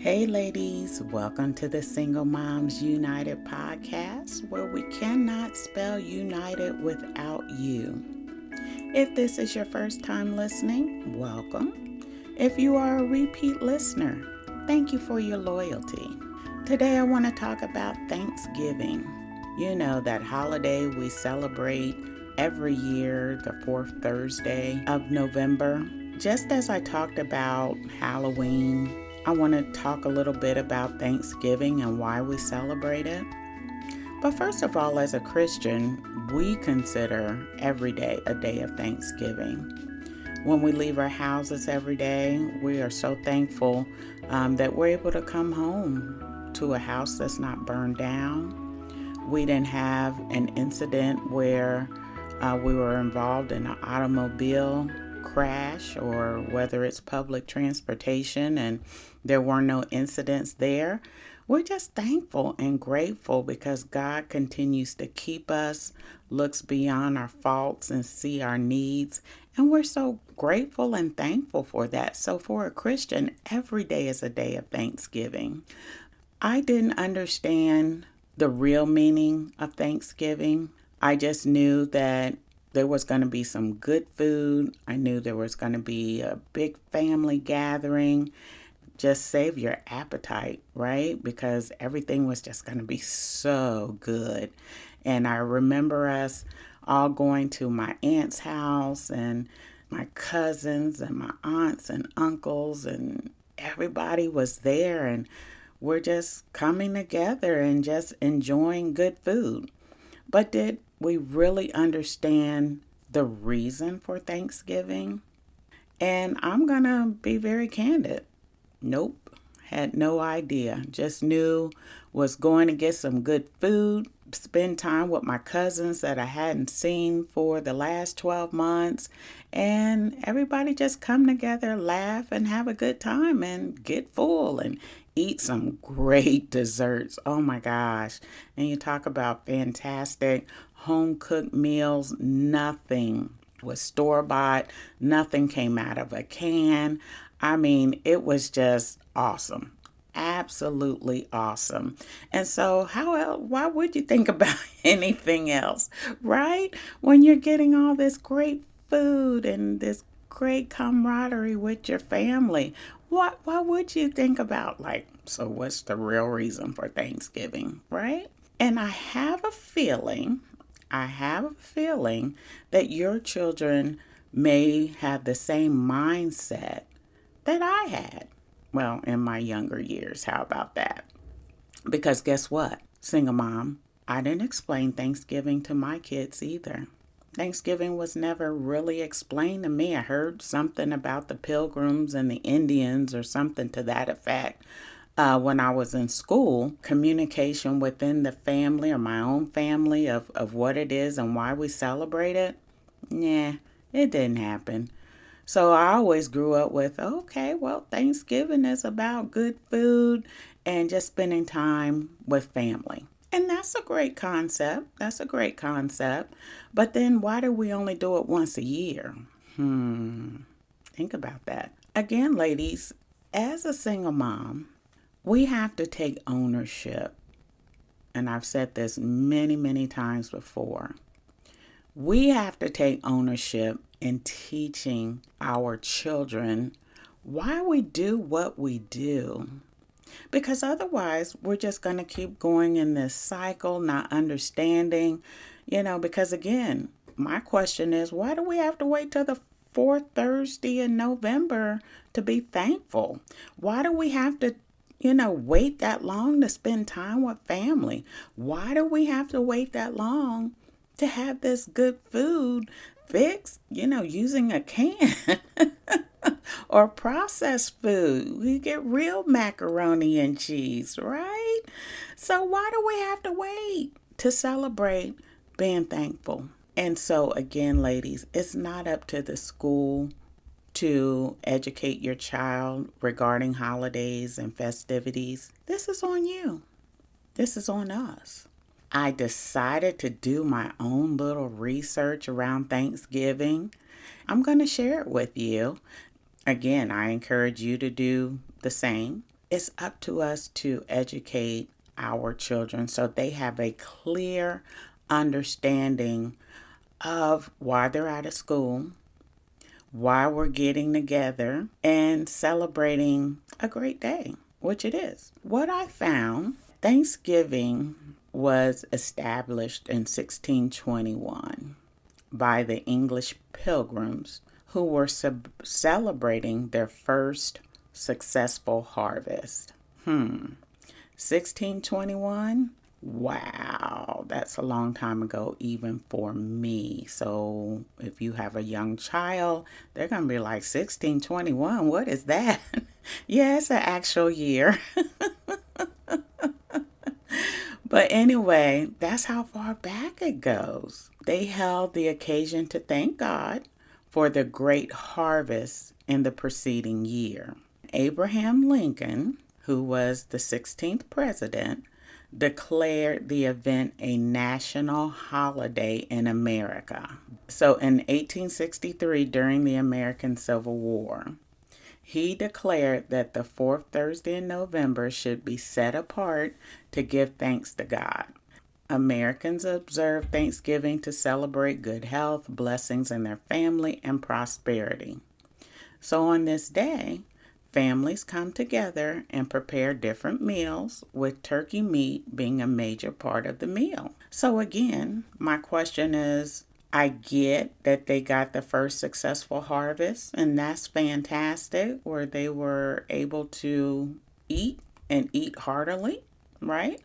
Hey ladies, welcome to the Single Moms United podcast, where we cannot spell united without you. If this is your first time listening, welcome. If you are a repeat listener, thank you for your loyalty. Today I want to talk about Thanksgiving. You know, that holiday we celebrate every year, the fourth Thursday of November. Just as I talked about Halloween, I want to talk a little bit about Thanksgiving and why we celebrate it. But first of all, as a Christian, we consider every day a day of Thanksgiving. When we leave our houses every day, we are so thankful that we're able to come home to a house that's not burned down. We didn't have an incident where we were involved in an automobile crash, or whether it's public transportation and there were no incidents there. We're just thankful and grateful because God continues to keep us, looks beyond our faults and see our needs. And we're so grateful and thankful for that. So for a Christian, every day is a day of Thanksgiving. I didn't understand the real meaning of Thanksgiving. I just knew that there was going to be some good food. I knew there was going to be a big family gathering. Just save your appetite, right? Because everything was just going to be so good. And I remember us all going to my aunt's house and my cousins and my aunts and uncles, and everybody was there, and we're just coming together and just enjoying good food. But did we really understand the reason for Thanksgiving? And I'm going to be very candid. Nope, had no idea. Just knew was going to get some good food, spend time with my cousins that I hadn't seen for the last 12 months, and everybody just come together, laugh, and have a good time and get full and eat some great desserts. Oh my gosh. And you talk about fantastic home cooked meals. Nothing was store-bought. Nothing came out of a can. I mean, it was just awesome. Absolutely awesome. And so why would you think about anything else, right? When you're getting all this great food and this great camaraderie with your family, why would you think about, so what's the real reason for Thanksgiving, right? And I have a feeling that your children may have the same mindset that I had. Well, in my younger years, how about that? Because guess what? Single mom, I didn't explain Thanksgiving to my kids either. Thanksgiving was never really explained to me. I heard something about the Pilgrims and the Indians or something to that effect. When I was in school, communication within the family or my own family of what it is and why we celebrate it, it didn't happen. So I always grew up with, okay, well, Thanksgiving is about good food and just spending time with family. And that's a great concept. But then why do we only do it once a year? Think about that. Again, ladies, as a single mom, we have to take ownership. And I've said this many, many times before. We have to take ownership in teaching our children why we do what we do. Because otherwise, we're just going to keep going in this cycle, not understanding, because again, my question is, why do we have to wait till the fourth Thursday in November to be thankful? Why do we have to wait that long to spend time with family? Why do we have to wait that long to have this good food fixed, using a can or processed food? We get real macaroni and cheese, right? So why do we have to wait to celebrate being thankful? And so again, ladies, it's not up to the school to educate your child regarding holidays and festivities. This is on you. This is on us. I decided to do my own little research around Thanksgiving. I'm going to share it with you. Again, I encourage you to do the same. it's up to us to educate our children so they have a clear understanding of why they're out of school, why we're getting together and celebrating a great day, which it is. What I found, Thanksgiving was established in 1621 by the English pilgrims who were celebrating their first successful harvest. 1621? Wow, that's a long time ago, even for me. So if you have a young child, they're going to be like, 1621, what is that? Yeah, it's an actual year. But anyway, that's how far back it goes. They held the occasion to thank God for the great harvest in the preceding year. Abraham Lincoln, who was the 16th president, declared the event a national holiday in America. So in 1863, during the American Civil War, he declared that the fourth Thursday in November should be set apart to give thanks to God. Americans observe Thanksgiving to celebrate good health, blessings in their family, and prosperity. So on this day, families come together and prepare different meals, with turkey meat being a major part of the meal. So again, my question is, I get that they got the first successful harvest, and that's fantastic, where they were able to eat and eat heartily, right?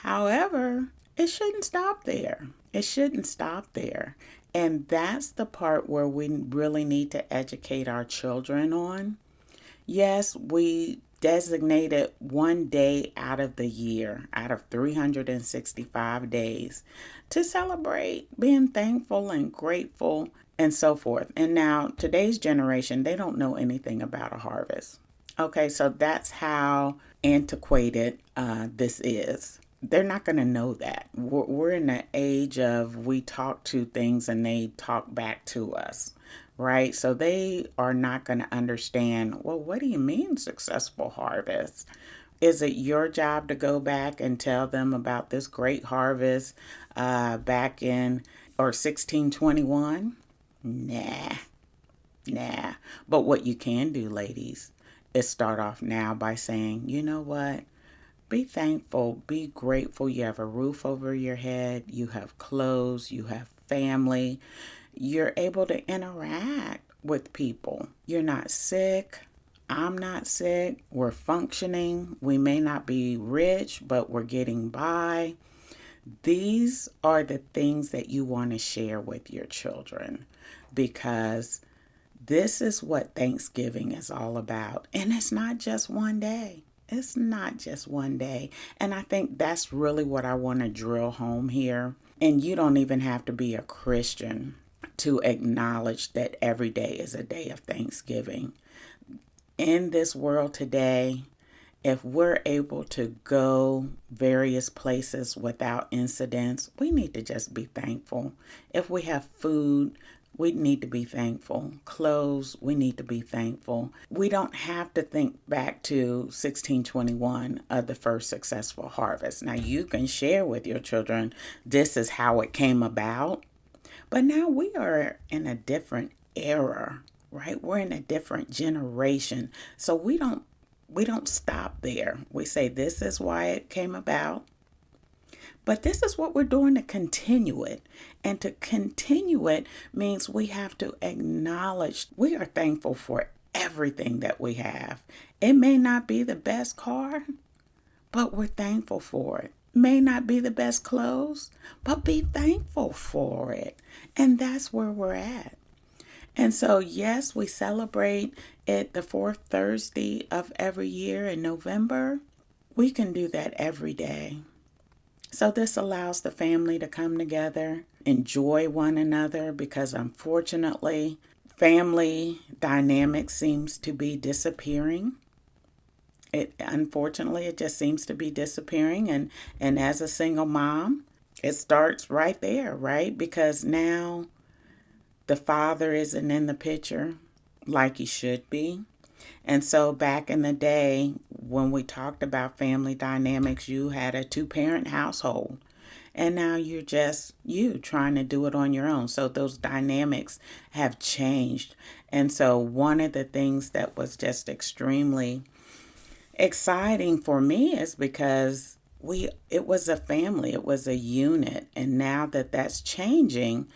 However, it shouldn't stop there. It shouldn't stop there. And that's the part where we really need to educate our children on. Yes, we designated one day out of the year, out of 365 days, to celebrate being thankful and grateful and so forth. And now today's generation, they don't know anything about a harvest. Okay, so that's how antiquated this is. They're not going to know that. We're in the age of we talk to things and they talk back to us, right? So they are not going to understand, well, what do you mean successful harvest? Is it your job to go back and tell them about this great harvest back in 1621? Nah. But what you can do, ladies, is start off now by saying, you know what? Be thankful, be grateful. You have a roof over your head, you have clothes, you have family. You're able to interact with people. You're not sick. I'm not sick. We're functioning. We may not be rich, but we're getting by. These are the things that you want to share with your children, because this is what Thanksgiving is all about. And it's not just one day. It's not just one day. And I think that's really what I want to drill home here. And you don't even have to be a Christian to acknowledge that every day is a day of Thanksgiving. In this world today, if we're able to go various places without incidents, we need to just be thankful. If we have food, we need to be thankful. Clothes, we need to be thankful. We don't have to think back to 1621 of the first successful harvest. Now, you can share with your children, this is how it came about. But now we are in a different era, right? We're in a different generation. So we don't stop there. We say this is why it came about. But this is what we're doing to continue it. And to continue it means we have to acknowledge we are thankful for everything that we have. It may not be the best car, but we're thankful for it. May not be the best clothes, but be thankful for it. And that's where we're at. And so, yes, we celebrate it the fourth Thursday of every year in November. We can do that every day. So this allows the family to come together, enjoy one another, because unfortunately, family dynamic seems to be disappearing. It just seems to be disappearing. And as a single mom, it starts right there, right? Because now the father isn't in the picture like he should be. And so back in the day, when we talked about family dynamics, you had a two-parent household. And now you're just you trying to do it on your own. So those dynamics have changed. And so one of the things that was just extremely exciting for me is because it was a family, it was a unit, and now that that's changing,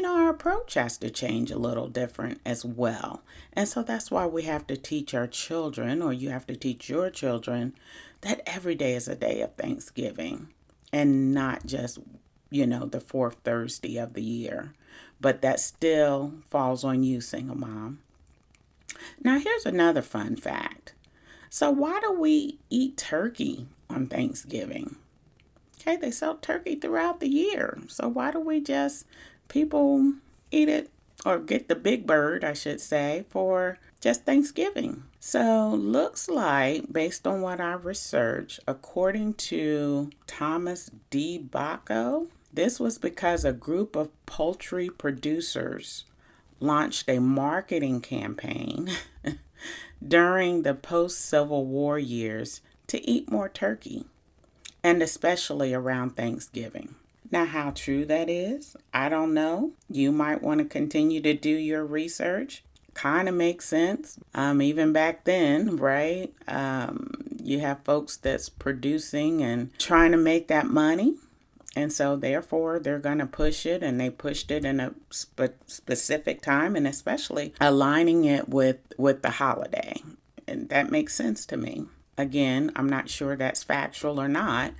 our approach has to change a little different as well. And so that's why we have to teach our children, or you have to teach your children, that every day is a day of Thanksgiving, and not just the fourth Thursday of the year. But that still falls on you, single mom. Now here's another fun fact. So why do we eat turkey on Thanksgiving? Okay, they sell turkey throughout the year. So why do people eat it, or get the big bird, I should say, for just Thanksgiving? So looks like, based on what I researched, according to Thomas D. Bacco, this was because a group of poultry producers launched a marketing campaign during the post-Civil War years to eat more turkey, and especially around Thanksgiving. Now, how true that is, I don't know. You might want to continue to do your research. Kind of makes sense. Even back then, right? You have folks that's producing and trying to make that money. And so therefore they're going to push it, and they pushed it in a specific time, and especially aligning it with the holiday. And that makes sense to me. Again, I'm not sure that's factual or not.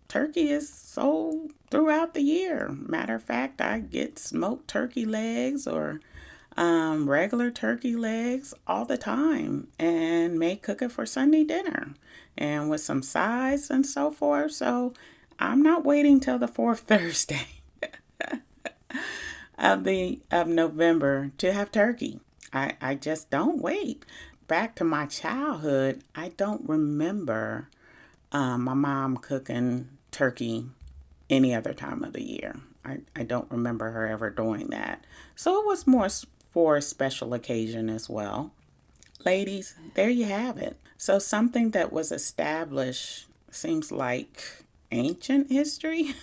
Turkey is sold throughout the year. Matter of fact, I get smoked turkey legs or regular turkey legs all the time, and may cook it for Sunday dinner and with some sides and so forth. So I'm not waiting till the fourth Thursday of November to have turkey. I just don't wait. Back to my childhood, I don't remember my mom cooking turkey any other time of the year. I don't remember her ever doing that. So it was more for a special occasion as well. Ladies, there you have it. So something that was established seems like ancient history.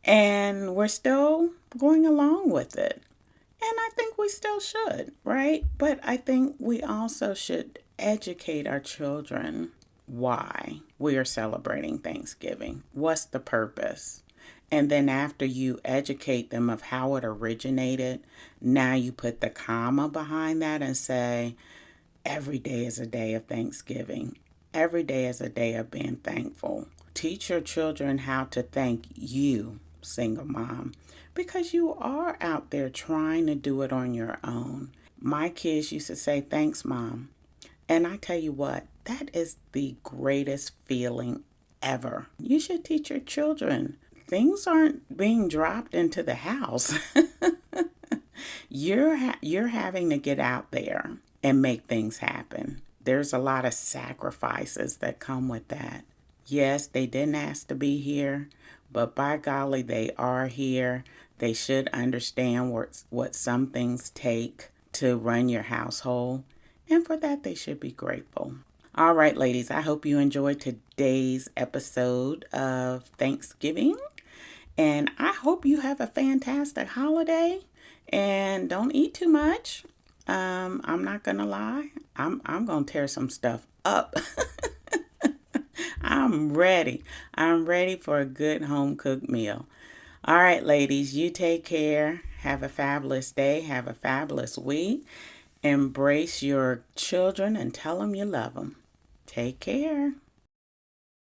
And we're still going along with it. And I think we still should, right? But I think we also should educate our children why we are celebrating Thanksgiving. What's the purpose? And then after you educate them of how it originated, now you put the comma behind that and say, every day is a day of Thanksgiving. Every day is a day of being thankful. Teach your children how to thank you, single mom, because you are out there trying to do it on your own. My kids used to say, thanks, Mom. And I tell you what, that is the greatest feeling ever. You should teach your children. Things aren't being dropped into the house. You're having to get out there and make things happen. There's a lot of sacrifices that come with that. Yes, they didn't ask to be here, but by golly, they are here. They should understand what some things take to run your household. And for that, they should be grateful. All right, ladies, I hope you enjoyed today's episode of Thanksgiving. And I hope you have a fantastic holiday. And don't eat too much. I'm not going to lie. I'm going to tear some stuff up. I'm ready. I'm ready for a good home-cooked meal. All right, ladies, you take care. Have a fabulous day. Have a fabulous week. Embrace your children and tell them you love them. Take care.